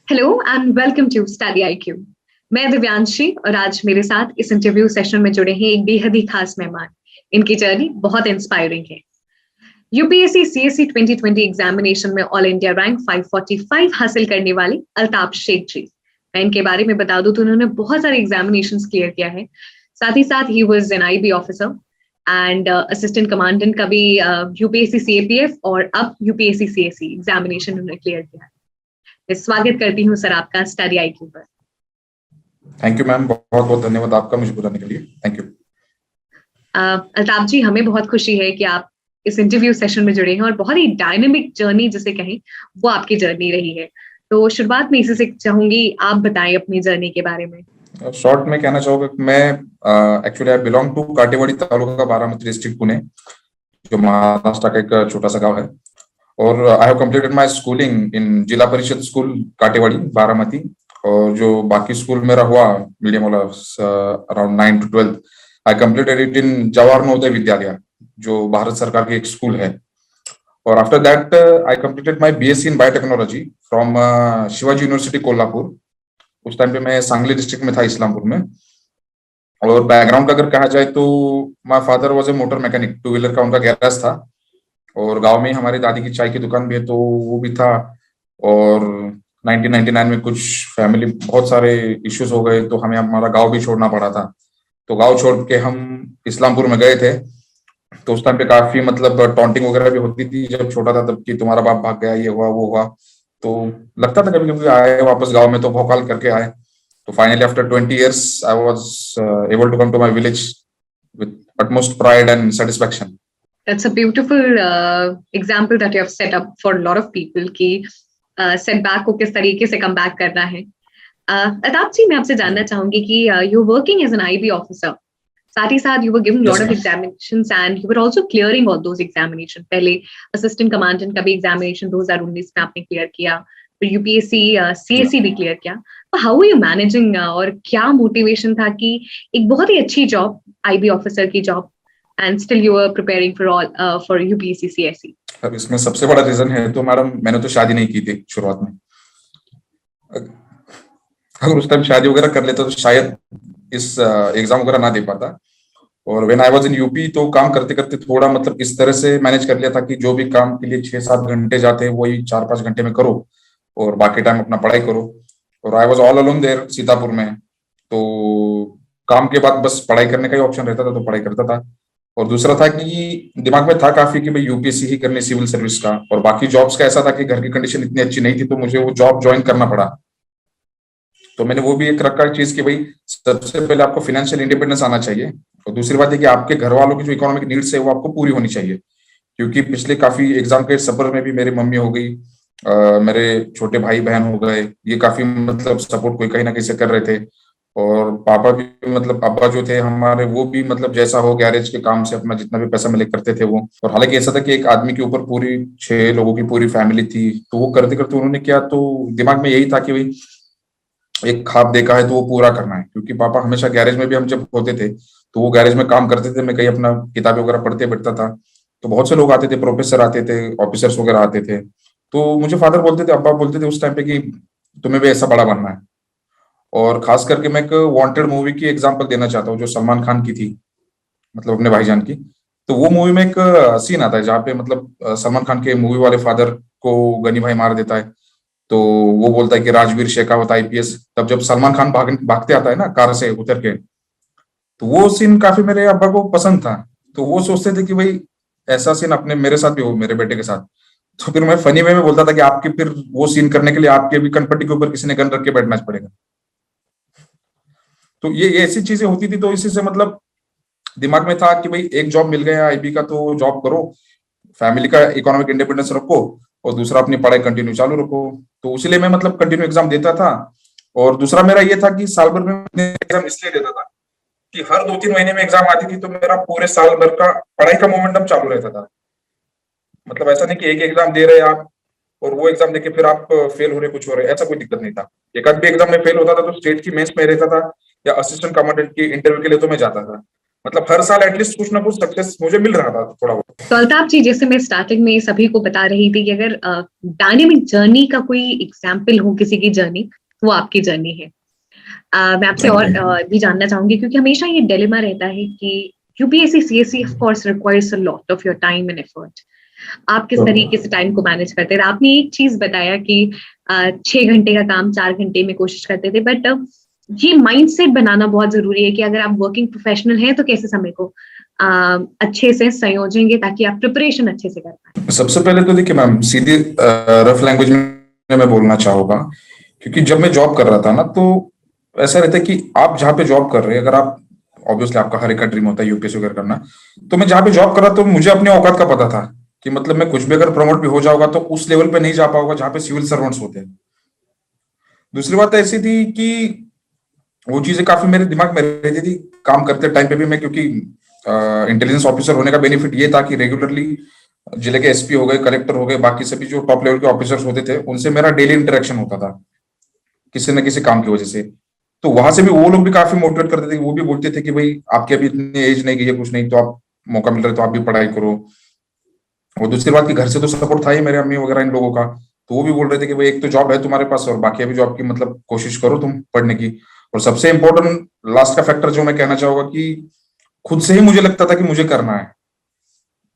Hello and welcome to Study IQ. मैं दिव्यांशी और आज मेरे साथ इस इंटरव्यू सेशन में जुड़े हैं एक बेहद ही खास मेहमान। इनकी जर्नी बहुत इंस्पायरिंग है। यूपीएससी सीएससी 2020 एग्जामिनेशन में ऑल इंडिया रैंक 545 हासिल करने वाले अल्ताफ शेख जी। मैं इनके बारे में बता दूं तो उन्होंने बहुत सारे एग्जामिनेशन क्लियर किया है। साथ ही साथ he was an IB officer and assistant commandant का भी यूपीएससी सीएपीएफ और अब यूपीएससी सीएससी एग्जामिनेशन उन्होंने क्लियर किया है। मैं स्वागत करती हूँ सर आपका स्टडी आईक्यू पर। थैंक यू मैम, बहुत बहुत धन्यवाद आपका मुझे बुलाने के लिए। Thank you. अल्ताफ जी, हमें बहुत खुशी है कि आप इस इंटरव्यू सेशन में जुड़े हैं और बहुत ही डायनेमिक जर्नी जिसे कहें वो आपकी जर्नी रही है। तो शुरुआत में इसी से चाहूंगी आप बताएं अपनी जर्नी के बारे में। शॉर्ट में कहना चाहूंगा कि मैं actually I belong to Katewadi taluka, Baramati district, Pune, जो महाराष्ट्र का एक छोटा सा गांव है। और I have completed my schooling in Zilla Parishad school Katewadi, Baramati. और जो बाकी स्कूल मेरा हुआ मीडियम वाला around 9 to 12 I completed it in Jawahar Navodaya Vidyalaya, जो भारत सरकार की एक स्कूल है। और after that I completed my BSc in biotechnology from Shivaji university Kolhapur. उस टाइम पे मैं सांगली डिस्ट्रिक्ट में था, इस्लामपुर में। और बैकग्राउंड अगर कहा जाए तो my father was a motor mechanic, two wheeler का उनका गैराज था। और गांव में हमारी दादी की चाय की दुकान भी है, तो वो भी था। और 1999 में कुछ फैमिली बहुत सारे इश्यूज हो गए, तो हमें हमारा गांव भी छोड़ना पड़ा था। तो गांव छोड़ के हम इस्लामपुर में गए थे। तो उस टाइम पे काफी मतलब टॉन्टिंग वगैरह भी होती थी जब छोटा था, तब कि तुम्हारा बाप भाग गया, ये हुआ वो हुआ। तो लगता था कभी कभी आए वापस गांव में तो भौकाल करके आए। तो finally after 20 years I was able to come to my village with utmost pride and satisfaction. That's a beautiful example that you have set up for a lot of people कि setback को किस तरीके से come back करना है। अल्ताफ जी, मैं आपसे जानना चाहूंगी कि you're working as an IB officer, साथ ही साथ you were given a lot Yes, of ma'am. examinations and you were also clearing all those examinations। पहले असिस्टेंट कमांडेंट का भी एग्जामिनेशन 2019 में आपने क्लियर किया, फिर यूपीएससी सीएससी भी क्लियर किया। तो हाउ आर यू मैनेजिंग और क्या मोटिवेशन था कि एक बहुत ही अच्छी जॉब, आईबी ऑफिसर की job, and still you were preparing for all for UPSC CSE? अब इसमें सबसे बड़ा रीजन है तो मैडम, मैंने तो शादी नहीं की थी शुरुआत में। अगर उस टाइम शादी वगैरह कर लेता तो शायद इस एग्जाम वगैरह ना दे पाता। और when I was in UP तो काम करते करते थोड़ा मतलब इस तरह से मैनेज कर लिया था कि जो भी काम के लिए 6-7 घंटे जाते हैं वही 4-5 घंटे में करो, और बाकी टाइम अपना पढ़ाई करो। और I was all alone there Sitapur में, तो काम के बाद बस पढ़ाई करने का ही ऑप्शन रहता था, तो पढ़ाई करता था। और दूसरा था कि दिमाग में था काफी कि भाई यूपीएससी ही करनी, सिविल सर्विस का। और बाकी जॉब्स का ऐसा था कि घर की कंडीशन इतनी अच्छी नहीं थी, तो मुझे वो जॉब ज्वाइन करना पड़ा। तो मैंने वो भी एक रखा चीज कि भाई सबसे पहले आपको फाइनेंशियल इंडिपेंडेंस आना चाहिए, और दूसरी बात है कि आपके घर वालों की जो इकोनॉमिक नीड्स है वो आपको पूरी होनी चाहिए। क्योंकि पिछले काफी एग्जाम के सफर में भी मेरी मम्मी हो गई, मेरे छोटे भाई बहन हो गए, ये काफी मतलब सपोर्ट कोई कहीं ना कहीं से कर रहे थे। और पापा भी मतलब अब्बा जो थे हमारे, वो भी मतलब जैसा हो गैरेज के काम से अपना जितना भी पैसा मिले करते थे वो। और हालांकि ऐसा था कि एक आदमी के ऊपर पूरी 6 लोगों की पूरी फैमिली थी, तो वो करते करते उन्होंने किया, तो दिमाग में यही था कि भाई एक ख्वाब देखा है तो वो पूरा करना है। क्योंकि पापा हमेशा गैरेज में भी, हम जब होते थे तो वो गैरेज में काम करते थे, मैं कहीं अपना किताबें वगैरह पढ़ते बैठता था। तो बहुत से लोग आते थे, प्रोफेसर आते थे, ऑफिसर्स वगैरह आते थे। तो मुझे फादर बोलते थे, अब्बा बोलते थे उस टाइम पे कि तुम्हें भी ऐसा बड़ा बनना है। और खास करके मैं एक वांटेड मूवी की एग्जांपल देना चाहता हूँ, जो सलमान खान की थी, मतलब अपने भाईजान की। तो वो मूवी में एक सीन आता है जहाँ पे मतलब सलमान खान के मूवी वाले फादर को गनी भाई मार देता है। तो वो बोलता है कि राजवीर शेखावत आईपीएस। तब जब सलमान खान भागते आता है ना कार से उतर के, तो वो सीन काफी मेरे अब्बा को पसंद था। तो वो सोचते थे कि भाई ऐसा सीन अपने मेरे साथ भी हो, मेरे बेटे के साथ। तो फिर मैं फनी वे में बोलता था कि आपके फिर वो सीन करने के लिए आपके भी कनपट्टी के ऊपर किसी ने गन रख के बैठना पड़ेगा। तो ये ऐसी चीजें होती थी, तो इसी से मतलब दिमाग में था कि भाई एक जॉब मिल गया आईबी का तो जॉब करो, फैमिली का इकोनॉमिक इंडिपेंडेंस रखो, और दूसरा अपनी पढ़ाई कंटिन्यू चालू रखो। तो इसलिए मैं मतलब कंटिन्यू एग्जाम देता था। और दूसरा मेरा ये था कि साल भर में एग्जाम इसलिए देता था कि हर 2-3 महीने में एग्जाम आती थी, तो मेरा पूरे साल भर का पढ़ाई का मोमेंटम चालू रहता था। मतलब ऐसा नहीं कि एक एग्जाम दे रहे आप और वो एग्जाम देके फिर आप फेल हो रहे, कुछ हो रहे, ऐसा कोई दिक्कत नहीं था। एक आध भी एग्जाम में फेल होता था तो स्टेट की मेंस में रहता था, या असिस्टेंट कमांडेंट की इंटरव्यू के लिए तो मैं जाता था। मतलब हर साल एटलीस्ट कुछ ना कुछ सक्सेस मुझे मिल रहा था थोड़ा बहुत। तो अल्ताफ जी, जैसे मैं स्टार्टिंग में सभी को बता रही थी कि अगर डायनेमिक जर्नी का कोई एग्जाम्पल हो किसी की जर्नी, वो आपकी जर्नी है। मैं आपसे और भी जानना चाहूंगी, क्योंकि हमेशा ये डिलेमा रहता है कि UPSC CSC of course requires a lot of your time and effort. आप किस तरीके से टाइम को मैनेज करते थे? आपने एक चीज बताया कि 6 घंटे का काम 4 घंटे में कोशिश करते थे, बट ये माइंडसेट बनाना बहुत जरूरी है कि अगर आप वर्किंग प्रोफेशनल हैं तो कैसे समय को अच्छे से संयोजेंगे ताकि आप प्रिपरेशन अच्छे से कर पाए। सबसे पहले तो देखिए मैम, सीधी रफ लैंग्वेज में मैं बोलना चाहूंगा, क्योंकि जब मैं जॉब कर रहा था ना, तो ऐसा रहता है कि आप जहाँ पे जॉब कर रहे हैं, अगर आप ऑब्वियसली आपका हर एक का ड्रीम होता है यूपीएससी वगैरह करना, तो मैं जहाँ पे जॉब कर रहा तो मुझे अपने औकात का पता था कि मतलब मैं कुछ भी अगर प्रमोट भी हो जाऊंगा तो उस लेवल पे नहीं जा पाऊंगा जहाँ पे सिविल सर्वेंट्स होते हैं। दूसरी बात ऐसी थी कि वो चीजें काफी मेरे दिमाग में रहती थी काम करते टाइम पे भी मैं, क्योंकि इंटेलिजेंस ऑफिसर होने का बेनिफिट ये था कि रेगुलरली जिले के एसपी हो गए, कलेक्टर हो गए, बाकी सभी जो टॉप लेवल के ऑफिसर्स होते थे उनसे मेरा डेली इंटरेक्शन होता था किसी न किसी काम की वजह से। तो वहां से भी वो लोग भी काफी मोटिवेट करते थे, वो भी बोलते थे कि भाई आपकी अभी इतनी एज नहीं गई है, कुछ नहीं, तो आप मौका मिल रहा है तो आप भी पढ़ाई करो। और दूसरी बात कि घर से तो सपोर्ट था ही मेरे अम्मी वगैरह इन लोगों का, तो वो भी बोल रहे थे कि भाई एक तो जॉब है तुम्हारे पास और बाकी अभी जॉब की मतलब कोशिश करो तुम पढ़ने की। और सबसे इंपॉर्टेंट लास्ट का फैक्टर जो मैं कहना चाहूंगा कि खुद से ही मुझे लगता था कि मुझे करना है।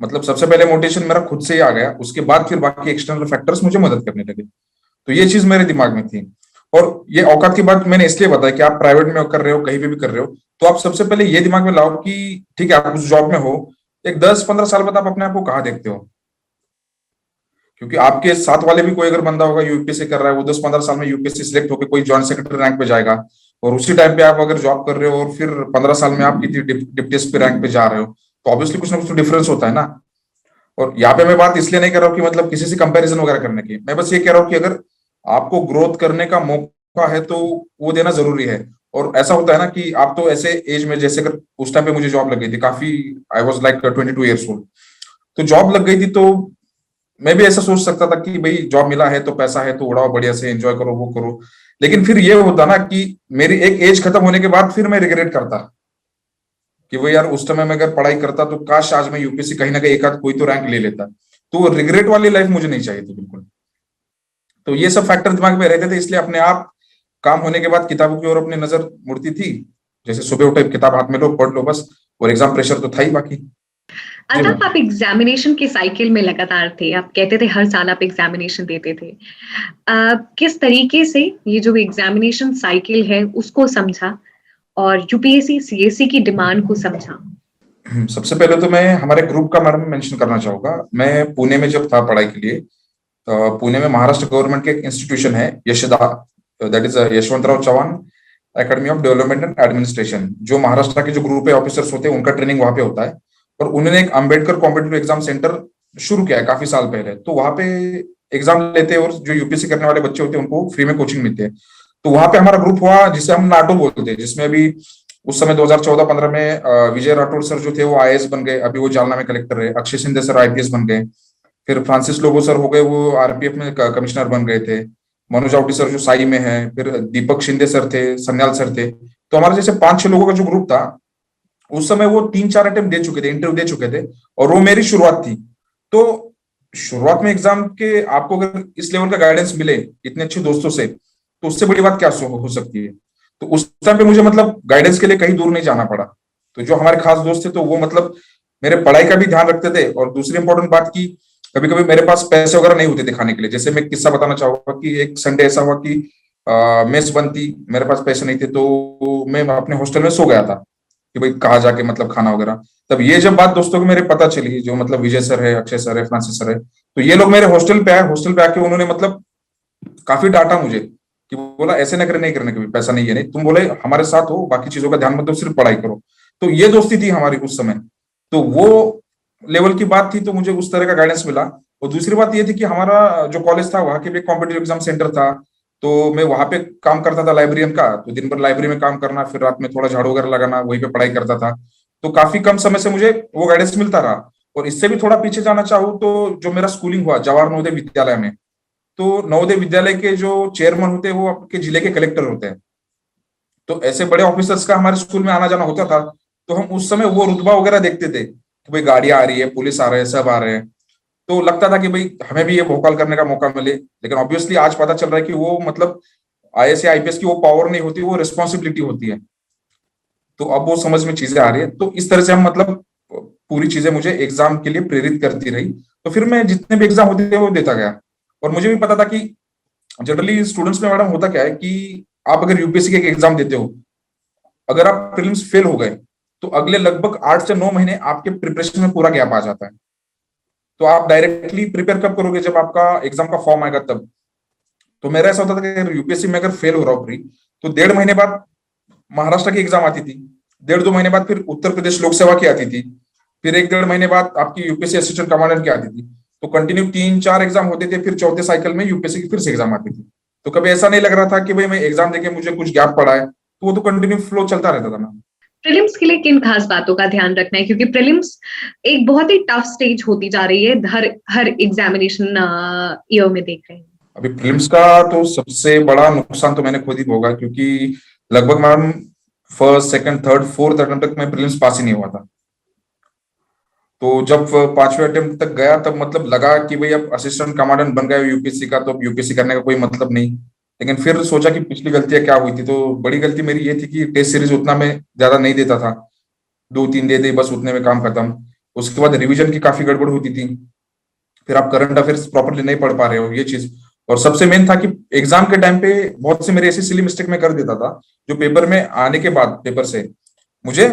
मतलब सबसे पहले मोटिवेशन मेरा खुद से ही आ गया, उसके बाद फिर बाकी एक्सटर्नल फैक्टर्स मुझे मदद करने लगे। तो ये चीज मेरे दिमाग में थी। और ये औकात की बात मैंने इसलिए बताया कि आप प्राइवेट में कर रहे हो, कहीं पे भी कर रहे हो, तो आप सबसे पहले ये दिमाग में लाओ कि ठीक है आप उस जॉब में हो, एक 10-15 साल बाद आप अपने आप को कहाँ देखते हो। क्योंकि आपके साथ वाले भी कोई अगर बंदा होगा यूपीएससी कर रहा है, वो 10-15 साल में यूपीएससी सिलेक्ट होकर कोई जॉइंट सेक्रेटरी रैंक पे जाएगा, और उसी टाइम पे आप अगर जॉब कर रहे हो और फिर 15 साल में आप किसी डिप्टी एसपी रैंक पे जा रहे हो, तो ऑब्वियसली कुछ ना कुछ तो डिफरेंस होता है ना। और यहाँ पे मैं बात इसलिए नहीं कर रहा हूँ कि मतलब किसी से कंपैरिजन वगैरह करने की, मैं बस ये कह रहा हूँ कि अगर आपको ग्रोथ करने का मौका है तो वो देना जरूरी है। और ऐसा होता है ना कि आप तो ऐसे एज में, जैसे अगर उस टाइम पे मुझे जॉब लग गई थी काफी, I was like 22 years old, तो जॉब लग गई थी, तो मैं भी ऐसा सोच सकता था कि भाई जॉब मिला है तो पैसा है तो उड़ाओ बढ़िया से, एंजॉय करो, वो करो। लेकिन फिर ये होता ना कि मेरी एक एज खत्म होने के बाद फिर मैं रिग्रेट करता कि वो यार उस समय मैं अगर पढ़ाई करता तो काश आज मैं यूपीएससी कहीं ना कहीं एक आध कोई तो रैंक ले लेता। तो रिग्रेट वाली लाइफ मुझे नहीं चाहिए थी बिल्कुल। तो ये सब फैक्टर दिमाग में रहते थे, इसलिए अपने आप काम होने के बाद किताबों की ओर अपनी नजर मुड़ती थी। जैसे सुबह उठे किताब हाथ में लो, पढ़ लो बस, और एग्जाम प्रेशर तो था ही बाकी। जी अल्ताफ, मैम। आप एग्जामिनेशन के साइकिल में लगातार थे, आप कहते थे हर साल आप एग्जामिनेशन देते थे। किस तरीके से ये जो एग्जामिनेशन साइकिल है उसको समझा और यूपीएससी सीएससी की डिमांड को समझा? सबसे पहले तो मैं हमारे ग्रुप का बारे में मेंशन करना चाहूंगा। मैं पुणे में जब था पढ़ाई के लिए, तो पुणे में महाराष्ट्र गवर्नमेंट के एक इंस्टीट्यूशन है YASHADA, that is Yashwantrao Chavan Academy of Development and Administration. जो महाराष्ट्र के जो ग्रुप ए ऑफिसर्स होते हैं उनका ट्रेनिंग वहां पे होता है। और उन्होंने एक अम्बेडकर कॉम्पिटेटिव एग्जाम सेंटर शुरू किया है काफी साल पहले, तो वहां पे एग्जाम लेते हैं और जो यूपीएससी करने वाले बच्चे होते हैं उनको फ्री में कोचिंग मिलती है। तो वहां पे हमारा ग्रुप हुआ जिसे हम नाटो बोलते हैं, जिसमें अभी उस समय 2014-15 में विजय राठौड़ सर जो थे वो आईएएस बन गए, अभी वो जालना में कलेक्टर है। अक्षय शिंदे सर आईपीएस बन गए। फिर फ्रांसिस लोबो सर हो गए, वो आरपीएफ में कमिश्नर बन गए थे। मनोज आवटी सर जो साई में है, फिर दीपक शिंदे सर थे, सन्याल सर थे। तो हमारे जैसे 5-6 लोगों का जो ग्रुप था, उस समय वो 3-4 अटेम्प्ट दे चुके थे, इंटरव्यू दे चुके थे, और वो मेरी शुरुआत थी। तो शुरुआत में एग्जाम के आपको अगर इस लेवल का गाइडेंस मिले इतने अच्छे दोस्तों से, तो उससे बड़ी बात क्या हो सकती है। तो उस टाइम पे मुझे मतलब गाइडेंस के लिए कहीं दूर नहीं जाना पड़ा। तो जो हमारे खास दोस्त थे तो वो मतलब मेरे पढ़ाई का भी ध्यान रखते थे। और दूसरी इंपॉर्टेंट बात की कभी कभी मेरे पास पैसे वगैरह नहीं होते थे खाने के लिए। जैसे मैं एक किस्सा बताना चाहूंगा कि एक संडे ऐसा हुआ कि मेस बंद थी, मेरे पास पैसे नहीं थे, तो मैं अपने हॉस्टल में सो गया था कि भाई कहाँ जाके मतलब खाना वगैरह। तब ये जब बात दोस्तों को मेरे पता चली, जो मतलब विजय सर है, अक्षय सर है, फ्रांसिस सर है, तो ये लोग मेरे हॉस्टल पे आए। हॉस्टल पे आके उन्होंने मतलब काफी डांटा मुझे कि बोला ऐसे ना करे, नहीं करने के, पैसा नहीं है, नहीं तुम बोले हमारे साथ हो, बाकी चीजों का ध्यान मत दो, सिर्फ पढ़ाई करो। तो ये दोस्ती थी हमारी उस समय। तो वो लेवल की बात थी, तो मुझे उस तरह का गाइडेंस मिला। और दूसरी बात ये थी कि हमारा जो कॉलेज था वहां के भी कॉम्पिटेटिव एग्जाम सेंटर था, तो मैं वहां पे काम करता था लाइब्रेरियन का। तो दिन भर लाइब्रेरी में काम करना, फिर रात में थोड़ा झाड़ू वगैरह लगाना, वहीं पे पढ़ाई करता था। तो काफी कम समय से मुझे वो गाइडेंस मिलता रहा। और इससे भी थोड़ा पीछे जाना चाहूँ तो जो मेरा स्कूलिंग हुआ जवाहर नवोदय विद्यालय में, तो नवोदय विद्यालय के जो चेयरमैन होते हैं वो आपके जिले के कलेक्टर होते हैं। तो ऐसे बड़े ऑफिसर्स का हमारे स्कूल में आना जाना होता था। तो हम उस समय वो रुतबा वगैरह देखते थे कि भाई गाड़ियां आ रही है, पुलिस आ रहे हैं, सब आ रहे हैं, तो लगता था कि भाई हमें भी ये भोकाल करने का मौका मिले। लेकिन ऑब्वियसली आज पता चल रहा है कि वो मतलब आईएएस या आईपीएस की वो पावर नहीं होती, वो रिस्पॉन्सिबिलिटी होती है। तो अब वो समझ में चीजें आ रही है, तो इस तरह से हम मतलब पूरी चीजें मुझे एग्जाम के लिए प्रेरित करती रही। तो फिर मैं जितने भी एग्जाम होते थे वो देता गया। और मुझे भी पता था कि जनरली स्टूडेंट्स में मैडम होता क्या है कि आप अगर यूपीएससी के एग्जाम देते हो, अगर आप प्रीलिम्स फेल हो गए तो अगले लगभग 8 से 9 महीने आपके प्रिपरेशन में पूरा गैप आ जाता है। तो आप डायरेक्टली प्रिपेयर कब करोगे, जब आपका एग्जाम का फॉर्म आएगा तब। तो मेरा ऐसा होता था कि यूपीएससी में अगर फेल हो रहा हूँ प्री, तो 1.5 महीने बाद महाराष्ट्र की एग्जाम आती थी, 1.5-2 महीने बाद फिर उत्तर प्रदेश लोक सेवा की आती थी, फिर 1-1.5 महीने बाद आपकी यूपीएससी असिस्टेंट कमांडेंट की आती थी। तो कंटिन्यू 3-4 एग्जाम होते थे, फिर चौथे साइकिल में यूपीएससी की फिर से एग्जाम आती थी। तो कभी ऐसा नहीं लग रहा था कि भाई मैं एग्जाम देके मुझे कुछ गैप पड़ा है, तो वो तो कंटिन्यू फ्लो चलता रहता था ना। प्रीलिम्स के लिए किन खास बातों का ध्यान रखना है, क्योंकि प्रीलिम्स एक बहुत ही टफ स्टेज होती जा रही है, हर हर एग्जामिनेशन ईयर में देख रहे हैं। अभी प्रीलिम्स का तो सबसे बड़ा नुकसान तो मैंने खुद ही भोगा, क्योंकि लगभग ma'am first second third fourth attempt तक मैं प्रीलिम्स पास ही नहीं हुआ था। तो जब 5वें अटेम्प्ट तक गया तब मतलब लगा कि भाई अब असिस्टेंट कमांडेंट बन गया यूपीएससी का, तो अब यूपीएससी करने का कोई मतलब नहीं। लेकिन फिर सोचा कि पिछली गलतियां क्या हुई थी, तो बड़ी गलती मेरी ये थी कि टेस्ट सीरीज उतना मैं ज्यादा नहीं देता था, 2-3 दे दे बस, उतने में काम खत्म। उसके बाद रिवीजन की काफी गड़बड़ होती थी, फिर आप करंट अफेयर्स प्रॉपरली नहीं पढ़ पा रहे हो, ये चीज। और सबसे मेन था कि एग्जाम के टाइम पे बहुत सी मेरी ऐसी सिली मिस्टेक में कर देता था जो पेपर में आने के बाद पेपर से मुझे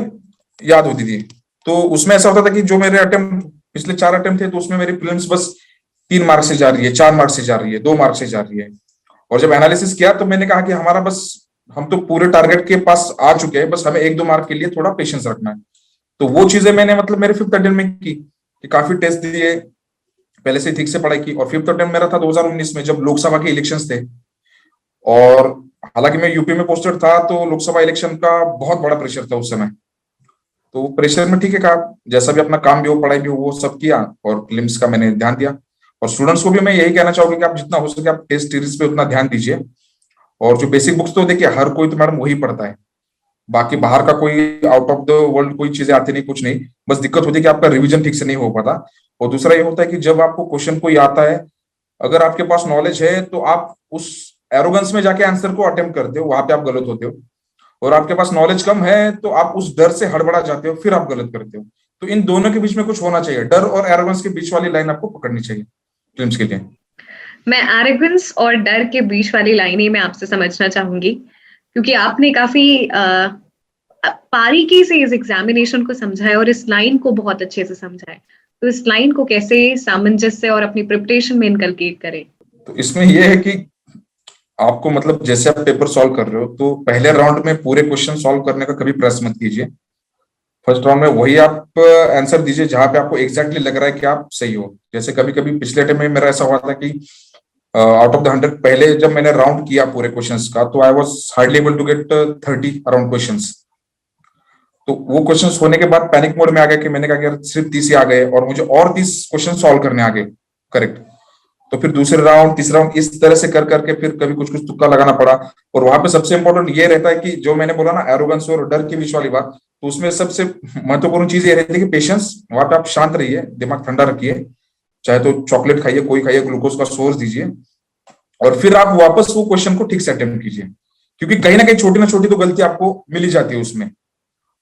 याद होती थी। तो उसमें ऐसा होता था कि जो मेरे अटेम्प्ट पिछले 4 अटेम्प्ट थे, तो उसमें मेरी प्रीलिम्स बस 3 मार्क्स से जा रही है, 4 मार्क्स से जा रही है, 2 मार्क्स से जा रही है। और जब एनालिसिस किया तो मैंने कहा कि हमारा बस, हम तो पूरे टारगेट के पास आ चुके हैं, बस हमें 1-2 मार्क के लिए थोड़ा पेशेंस रखना है। तो वो चीजें मैंने मतलब मेरे 5th अटेम्प्ट में की कि काफी टेस्ट दिए, पहले से ठीक से पढ़ाई की। और 5th अटेम्प्ट मेरा था 2019 में, जब लोकसभा के इलेक्शंस थे। और हालांकि मैं यूपी में पोस्टेड था, तो लोकसभा इलेक्शन का बहुत बड़ा प्रेशर था उस समय। तो प्रेशर में ठीक है कहा, जैसा भी अपना काम भी हो, पढ़ाई भी हो, वो सब किया, और प्रीलिम्स का मैंने ध्यान दिया। और स्टूडेंट्स को भी मैं यही कहना चाहूंगा कि आप जितना हो सके आप टेस्ट सीरीज पे उतना ध्यान दीजिए। और जो बेसिक बुक्स तो देखिए हर कोई तो मैडम वही पढ़ता है, बाकी बाहर का कोई आउट ऑफ द वर्ल्ड कोई चीजें आती नहीं, कुछ नहीं। बस दिक्कत होती है कि आपका रिवीजन ठीक से नहीं हो पाता। और दूसरा ये होता है कि जब आपको क्वेश्चन कोई आता है, अगर आपके पास नॉलेज है तो आप उस एरोगेंस में जाके आंसर को अटेम्प्ट करते हो, वहां पे आप गलत होते हो। और आपके पास नॉलेज कम है तो आप उस डर से हड़बड़ा जाते हो, फिर आप गलत करते हो। तो इन दोनों के बीच में कुछ होना चाहिए, डर और एरोगेंस के बीच वाली लाइन आपको पकड़नी चाहिए फिल्म्स के लिए। मैं एरोगेंस और डर के बीच वाली लाइन ही मैं आपसे समझना चाहूंगी, क्योंकि आपने काफी बारीकी से इस एग्जामिनेशन को समझा है और इस लाइन को बहुत अच्छे से समझा है। तो इस लाइन को कैसे सामंजस्य और अपनी प्रिपरेशन में इनकलकेट करें? तो इसमें यह है कि आपको मतलब जैसे आप पेपर सॉल्व कर रहे हो, तो पहले राउंड में पूरे क्वेश्चन सॉल्व करने का कभी प्रयास मत कीजिए। फर्स्ट राउंड में वही आप आंसर दीजिए जहां पे आपको एग्जैक्टली लग रहा है कि आप सही हो। जैसे कभी कभी पिछले अटेम्प्ट में मेरा ऐसा हुआ था कि आउट ऑफ द 100 पहले जब मैंने राउंड किया पूरे क्वेश्चंस का, तो I was hardly able to get 30 around questions. तो वो क्वेश्चंस होने के बाद पैनिक मोड में आ गया कि मैंने कहा कि यार सिर्फ 30 ही आ गए और मुझे और 30 क्वेश्चन सॉल्व करने आ गए करेक्ट। तो फिर दूसरे राउंड तीसरा राउंड इस तरह से कर करके फिर कभी कुछ कुछ तुक्का लगाना पड़ा। और वहां पे सबसे इंपॉर्टेंट ये रहता है कि जो मैंने बोला ना एरोगेंस और डर के बीच वाली बात, तो उसमें सबसे महत्वपूर्ण चीज ये रहती है कि पेशेंस। वहां पे आप शांत रहिए, दिमाग ठंडा रखिए, चाहे तो चॉकलेट खाइए, कोई खाइए, ग्लूकोज का सोर्स दीजिए, और फिर आप वापस वो क्वेश्चन को ठीक से अटेम्प्ट कीजिए। क्योंकि कहीं ना कहीं छोटी ना छोटी तो गलती आपको मिल ही जाती है उसमें।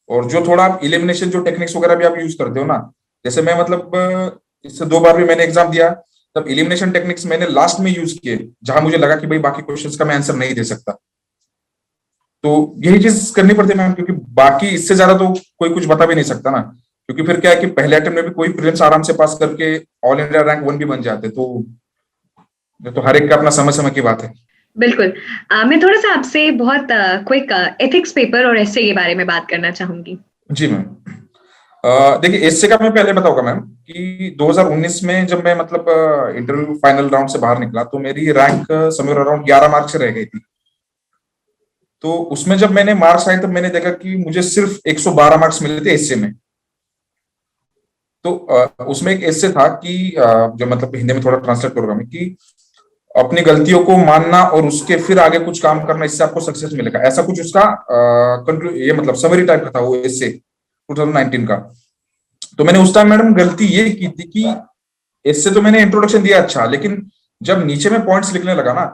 और जो थोड़ा आप इलिमिनेशन जो टेक्निक्स वगैरह भी आप यूज करते हो ना, जैसे मैं मतलब इससे 2 बार भी मैंने एग्जाम दिया, तब इलिमिनेशन टेक्निक्स मैंने लास्ट में यूज किए जहां मुझे लगा कि भाई बाकी क्वेश्चंस का मैं आंसर नहीं दे सकता। तो यही चीज करनी पड़ती है मैम, क्योंकि बाकी इससे ज्यादा तो कोई कुछ बता भी नहीं सकता ना। क्योंकि फिर क्या है कि पहले अटेम्प्ट में भी कोई प्रीलिम्स आराम से पास करके ऑल इंडिया रैंक 1 भी बन जाते। तो ये तो हर एक का अपना समय समय की बात है। बिल्कुल। मैं थोड़ा सा आपसे बहुत क्विक एथिक्स पेपर और ऐसे के बारे में बात करना चाहूंगी। जी मैम। देखिए एससे का मैं पहले बताऊंगा मैम कि 2019 में जब मैं मतलब इंटरव्यू फाइनल राउंड से बाहर निकला, तो मेरी रैंक समवेयर अराउंड 11 मार्क्स से रह गई थी। तो उसमें जब मैंने मार्क्स आए तब मैंने देखा कि मुझे सिर्फ 112 मार्क्स मिले थे एससे में। तो उसमें एक एससे था कि जो मतलब हिंदी में थोड़ा ट्रांसलेट करूंगा मैं, कि अपनी गलतियों को मानना और उसके फिर आगे कुछ काम करना, इससे आपको सक्सेस मिलेगा, ऐसा कुछ उसका ये मतलब समरी टाइप का था वो एससे। 2019 का। तो मैंने उस टाइम मैडम गलती ये की थी कि इससे तो मैंने इंट्रोडक्शन दिया अच्छा, लेकिन जब नीचे में पॉइंट्स लिखने लगा ना,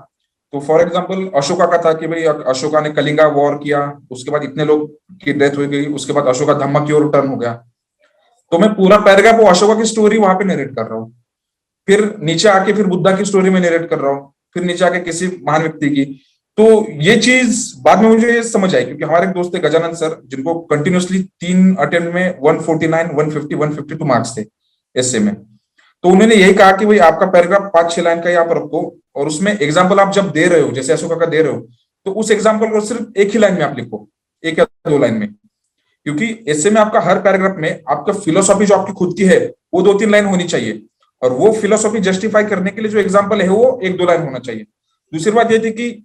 तो फॉर एग्जांपल अशोका का था कि भाई अशोका ने कलिंगा वॉर किया, उसके बाद इतने लोग की डेथ हो गई, उसके बाद अशोका धम्मा की ओर टर्न हो गया। तो मैं पूरा पैराग्राफ वो अशोका की स्टोरी वहां पे नरेट कर रहा हूँ, फिर नीचे आके फिर बुद्धा की स्टोरी में नरेट कर रहा हूँ, फिर नीचे आके किसी महान व्यक्ति की। तो ये चीज बाद में मुझे समझ आई, क्योंकि हमारे एक दोस्त थे गजानन सर, जिनको कंटिन्यूअसली 3 अटेम्प्ट में 149, 150, 152 मार्क्स थे एसए में। तो उन्होंने यही कहा कि भाई आपका पैराग्राफ 5-6 लाइन का ही आप रखो, और उसमें एग्जाम्पल आप जब दे रहे हो, जैसे अशोका का दे रहे हो, तो उस एग्जाम्पल को सिर्फ एक ही लाइन में आप लिखो, 1 या 2 लाइन में। क्योंकि ऐसे में आपका हर पैराग्राफ में आपका फिलोसॉफी जो आपकी खुद की है वो 2-3 लाइन होनी चाहिए, और वो फिलोसॉफी जस्टिफाई करने के लिए जो एग्जाम्पल है वो 1-2 लाइन होना चाहिए। दूसरी बात ये थी कि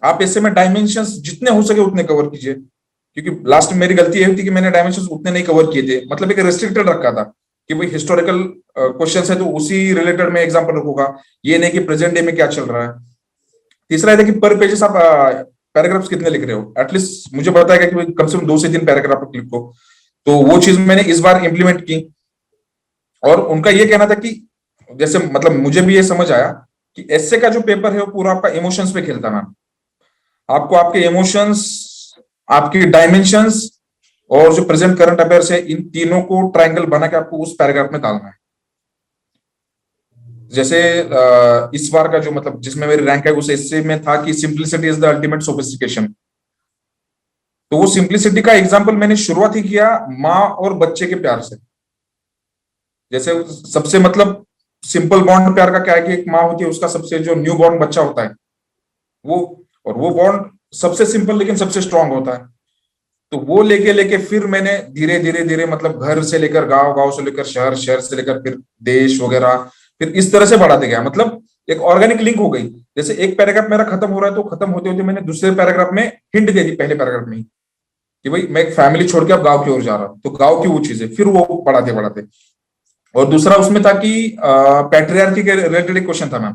आप ऐसे में डायमेंशंस जितने हो सके उतने कवर कीजिए, क्योंकि लास्ट में मेरी गलती ये थी कि मैंने डायमेंशंस उतने नहीं कवर किए थे, मतलब एक रेस्ट्रिक्टेड रखा था कि भाई हिस्टोरिकल क्वेश्चन है तो उसी रिलेटेड में एग्जाम्पल रखूंगा, ये नहीं कि प्रेजेंट डे में क्या चल रहा है। तीसरा है कि पर पेजेस आप पैराग्राफ्स कितने लिख रहे हो, एटलीस्ट मुझे बताएगा कि कम से कम 2 से 3 पैराग्राफ लिखो। तो वो चीज मैंने इस बार इंप्लीमेंट की, और उनका ये कहना था कि जैसे मतलब मुझे भी ये समझ आया कि एस्से का जो पेपर है वो पूरा आपका इमोशंस पे खेलता ना, आपको आपके इमोशंस, आपके डायमेंशंस और जो प्रेजेंट करंट अफेयर्स है, इन तीनों को ट्रायंगल बना के आपको उस पैराग्राफ में डालना है। जैसे इस बार का जो मतलब जिसमें मेरी रैंक है उस एस्से में था कि simplicity is the ultimate sophistication. तो वो सिंप्लिसिटी का एग्जांपल मैंने शुरुआत ही किया माँ और बच्चे के प्यार से। जैसे सबसे मतलब सिंपल बॉन्ड प्यार का क्या है कि एक माँ होती है, उसका सबसे जो न्यू बॉर्न बच्चा होता है वो, और वो बॉन्ड सबसे सिंपल लेकिन सबसे स्ट्रांग होता है। तो वो लेके लेके फिर मैंने धीरे धीरे धीरे मतलब घर से लेकर गांव, गांव से लेकर शहर, शहर से लेकर फिर देश वगैरह, फिर इस तरह से बढ़ाते गया। मतलब एक ऑर्गेनिक लिंक हो गई। जैसे एक पैराग्राफ मेरा खत्म हो रहा है तो खत्म होते होते मैंने दूसरे पैराग्राफ में हिंट दे दी पहले पैराग्राफ में ही कि भाई मैं एक फैमिली छोड़ के अब गांव की ओर जा रहा हूं, तो गांव की वो चीजें फिर वो बढ़ाते बढ़ाते। और दूसरा उसमें था कि पैट्रियार्की के रिलेटेड एक क्वेश्चन था मैम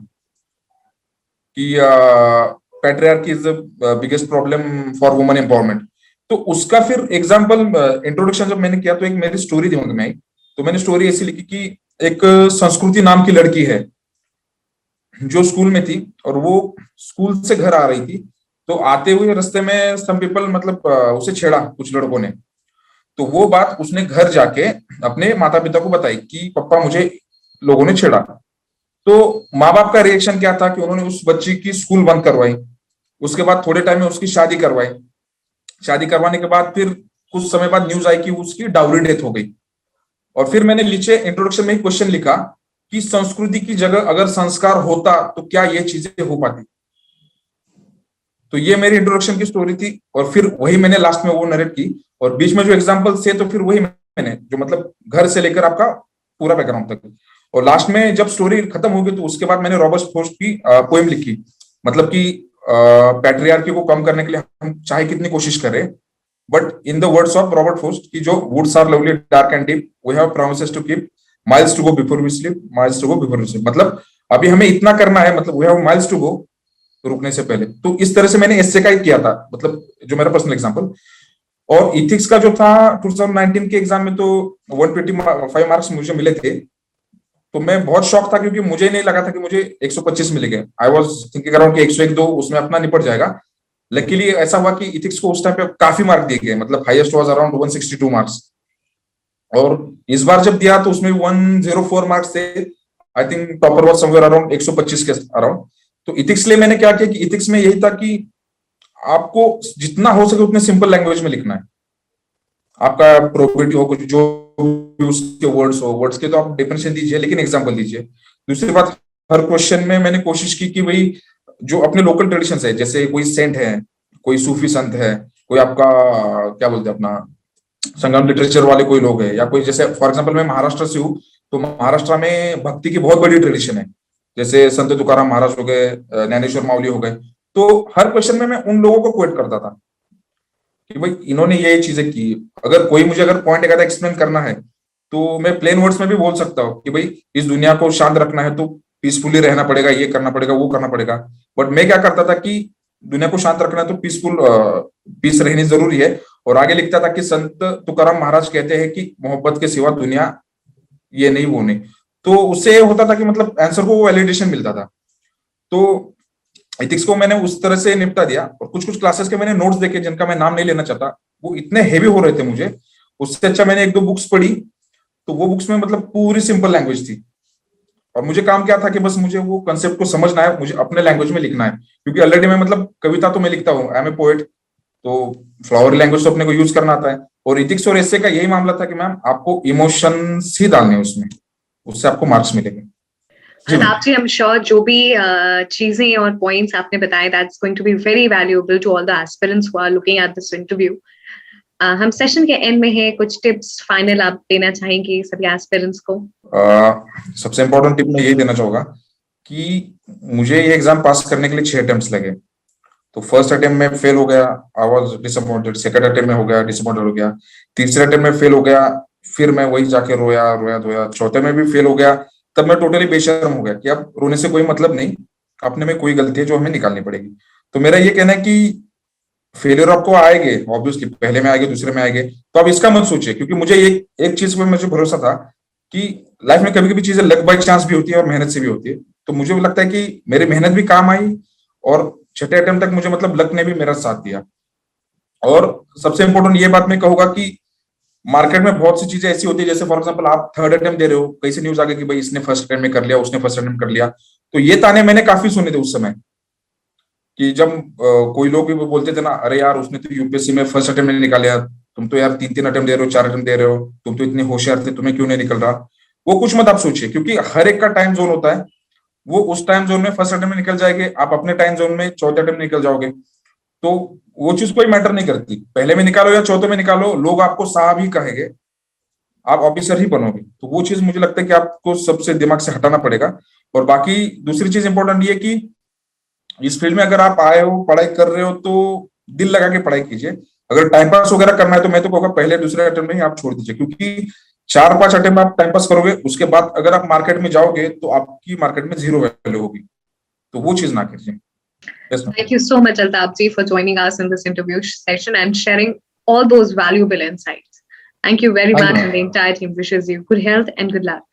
कि patriarchy is the biggest problem for women empowerment. तो उसका फिर एग्जांपल इंट्रोडक्शन जब मैंने किया तो एक मेरी स्टोरी दिमाग में आई। तो मैंने स्टोरी ऐसी लिखी कि एक संस्कृति नाम की लड़की है जो स्कूल में थी, और वो स्कूल से घर आ रही थी, तो आते हुए रास्ते में सम पीपल मतलब उसे छेड़ा कुछ लड़कों ने। तो वो बात उसने घर जाके अपने माता पिता को बताई कि पापा मुझे लोगों ने छेड़ा। तो माँ बाप का रिएक्शन क्या था कि उन्होंने उस बच्ची की स्कूल बंद करवाई, उसके बाद थोड़े टाइम में उसकी शादी करवाई। शादी करवाने के बाद फिर कुछ समय बाद न्यूज आई कि उसकी डाउरी डेथ हो गई। और फिर मैंने नीचे इंट्रोडक्शन में एक क्वेश्चन लिखा कि संस्कृति की जगह अगर संस्कार होता तो क्या ये चीजें हो पाती। तो ये मेरी इंट्रोडक्शन की स्टोरी थी, और फिर वही मैंने लास्ट में वो नरेट की, और बीच में जो एग्जांपल थे तो फिर वही मैंने जो मतलब घर से लेकर आपका पूरा बैकग्राउंड तक। और लास्ट में जब स्टोरी खत्म हो गई तो उसके बाद मैंने रॉबर्ट फ्रॉस्ट की पोएम लिखी, मतलब कि पैट्रियार्की को कम करने के लिए हम चाहे कितनी कोशिश करें, but in the words of Robert Frost की जो woods are lovely dark and deep, we have promises to keep, miles to go before we sleep, miles to go before we sleep. मतलब अभी हमें इतना करना है, मतलब we have miles to go, रुकने से पहले। तो इस तरह से मैंने एस्से का ही किया था, मतलब जो मेरा पर्सनल एग्जांपल। और इथिक्स का जो था 2019 के एग्जाम में तो 125 मार्क्स मुझे मिले थे। तो मैं बहुत शौक था क्योंकि मुझे नहीं लगा था कि मुझे 125 मिलेंगे। आई वाज थिंकिंग अराउंड कि 101-2 उसमें अपना निपट जाएगा। लकीली ऐसा हुआ कि इथिक्स को उस टाइम पे काफी मार्क दिए गए, मतलब हाईएस्ट वाज अराउंड 162 मार्क्स। और इस बार जब दिया तो उसमें 104 मार्क्स थे। I think topper was somewhere around 125 के अराउंड। तो इथिक्स लिए मैंने क्या किया कि इथिक्स में यही था कि आपको जितना हो सके उतने सिंपल लैंग्वेज में लिखना है। आपका प्रोबेबिलिटी हो कुछ जो उसके वर्ड्स हो, वर्ड्स के तो आप डेफिनेशन दीजिए लेकिन एग्जांपल दीजिए। दूसरी बात, हर क्वेश्चन में मैंने कोशिश की कि भाई जो अपने लोकल ट्रेडिशंस है, जैसे कोई सेंट है, कोई सूफी संत है, कोई आपका क्या बोलते हैं अपना संगम लिटरेचर वाले कोई लोग है, या कोई जैसे फॉर एग्जांपल मैं महाराष्ट्र से हूँ तो महाराष्ट्र में भक्ति की बहुत बड़ी ट्रेडिशन है, जैसे संत तुकाराम महाराज हो गए, ज्ञानेश्वर माउली हो गए। तो हर क्वेश्चन में मैं उन लोगों को क्वेट करता था कि भाई इन्होंने ये चीजें की। अगर कोई मुझे अगर पॉइंट एक आधा एक्सप्लेन करना है तो मैं प्लेन वर्ड्स में भी बोल सकता हूँ कि भाई इस दुनिया को शांत रखना है तो पीसफुली रहना पड़ेगा, ये करना पड़ेगा, वो करना पड़ेगा। बट मैं क्या करता था कि दुनिया को शांत रखना है तो पीस रहनी जरूरी है, और आगे लिखता था कि संत तुकाराम महाराज कहते हैं कि मोहब्बत के सिवा दुनिया ये नहीं वो नहीं। तो उससे होता था कि मतलब आंसर को वैलिडेशन मिलता था। तो एथिक्स को मैंने उस तरह से निपटा दिया। और कुछ कुछ क्लासेस के मैंने नोट्स देखे जिनका मैं नाम नहीं लेना चाहता, वो इतने हेवी हो रहे थे मुझे, उससे अच्छा मैंने एक दो बुक्स पढ़ी। तो वो बुक्स में मतलब पूरी सिंपल लैंग्वेज थी, और मुझे काम क्या था कि बस मुझे वो कंसेप्ट को समझना है, मुझे अपने लैंग्वेज में लिखना है, क्योंकि ऑलरेडी मैं मतलब कविता तो मैं लिखता हूँ, आई एम ए पोएट, तो फ्लावर लैंग्वेज तो अपने को यूज करना आता है। और इथिक्स और एसे का यही मामला था कि मैम आपको इमोशंस ही डालने हैं उसमें, उससे आपको मार्क्स मिलेंगे। अमिताभ जी, I'm sure जो भी चीजें और पॉइंट्स आपने बताए, that's going to be very valuable to all the aspirants who are looking at this interview. हम सेशन के एंड में है, कुछ टिप्स फाइनल आप देना चाहेंगे सभी एस्पिरेंट्स को? सबसे इम्पोर्टेंट टिप मैं यही देना चाहूंगा कि मुझे ये एग्जाम पास करने के लिए 6 अटेम्प्ट्स लगे। तो फर्स्ट अटेम्प्ट में फेल हो गया, I was disappointed. Second attempt में हो गया, डिसअपॉइंटेड हो गया। तीसरे अटेम्प्ट में फेल हो गया, फिर मैं वही जाके रोया रोया धोया। चौथे में भी फेल हो गया, तब मैं टोटली बेशर्म हो गया कि अब रोने से कोई मतलब नहीं, अपने में कोई गलती है जो हमें निकालनी पड़ेगी। तो मेरा ये कहना है कि फेलियर आपको आएंगे, ऑब्वियसली पहले में आएंगे, दूसरे में आएंगे, तो आप इसका मत सोचिए, क्योंकि मुझे एक चीज पे मुझे भरोसा था कि लाइफ में कभी कभी चीजें लक बाय चांस भी होती है और मेहनत से भी होती है। तो मुझे लगता है कि मेरी मेहनत भी काम आई, और छठे अटेम्प्ट तक मुझे मतलब लक ने भी मेरा साथ दिया। और सबसे इंपॉर्टेंट ये बात मैं कहूंगा कि मार्केट में बहुत सी चीजें ऐसी होती है, जैसे फॉर एग्जांपल आप थर्ड अटेम्प्ट दे रहे हो, कहीं से न्यूज आ गई कि भाई इसने फर्स्ट अटेम्प्ट में कर लिया, उसने फर्स्ट अटेम्प्ट कर लिया। तो ये ताने मैंने काफी सुने थे उस समय, कि जब कोई लोग भी बोलते थे ना, अरे यार उसने तो यूपीएससी में फर्स्ट अटेम्प्ट नहीं निकाला, तुम तो यार 3 अटेम्प्ट दे रहे हो, 4 अटेम्प्ट दे रहे हो, तुम तो इतने होशियार थे, तुम्हें क्यों नहीं निकल रहा। वो कुछ मत आप सोचिए, क्योंकि हर एक का टाइम जोन होता है। वो उस टाइम जोन में फर्स्ट अटेम्प्ट में निकल जाएंगे, आप अपने टाइम जोन में चौथे अटेम्प्ट में निकल जाओगे। तो वो चीज कोई मैटर नहीं करती, पहले में निकालो या चौथे में निकालो, लोग आपको साहब ही कहेंगे, आप ऑफिसर ही बनोगे। तो वो चीज मुझे लगता है कि आपको सबसे दिमाग से हटाना पड़ेगा। और बाकी दूसरी चीज इंपॉर्टेंट ये कि इस फील्ड में अगर आप आए हो, पढ़ाई कर रहे हो, तो दिल लगा के पढ़ाई कीजिए। अगर टाइम पास वगैरह करना है तो मैं तो कहूँगा पहले दूसरे अटेम्प्ट में ही आप छोड़ दीजिए, क्योंकि 4-5 अटेम्प्ट आप टाइम पास करोगे, उसके बाद अगर आप मार्केट में जाओगे तो आपकी मार्केट में 0 वैल्यू होगी। तो वो चीज ना कीजिए। Yes, Thank you so much, Altab ji, for joining us in this interview session and sharing all those valuable insights. Thank you very much, and the entire team wishes you good health and good luck.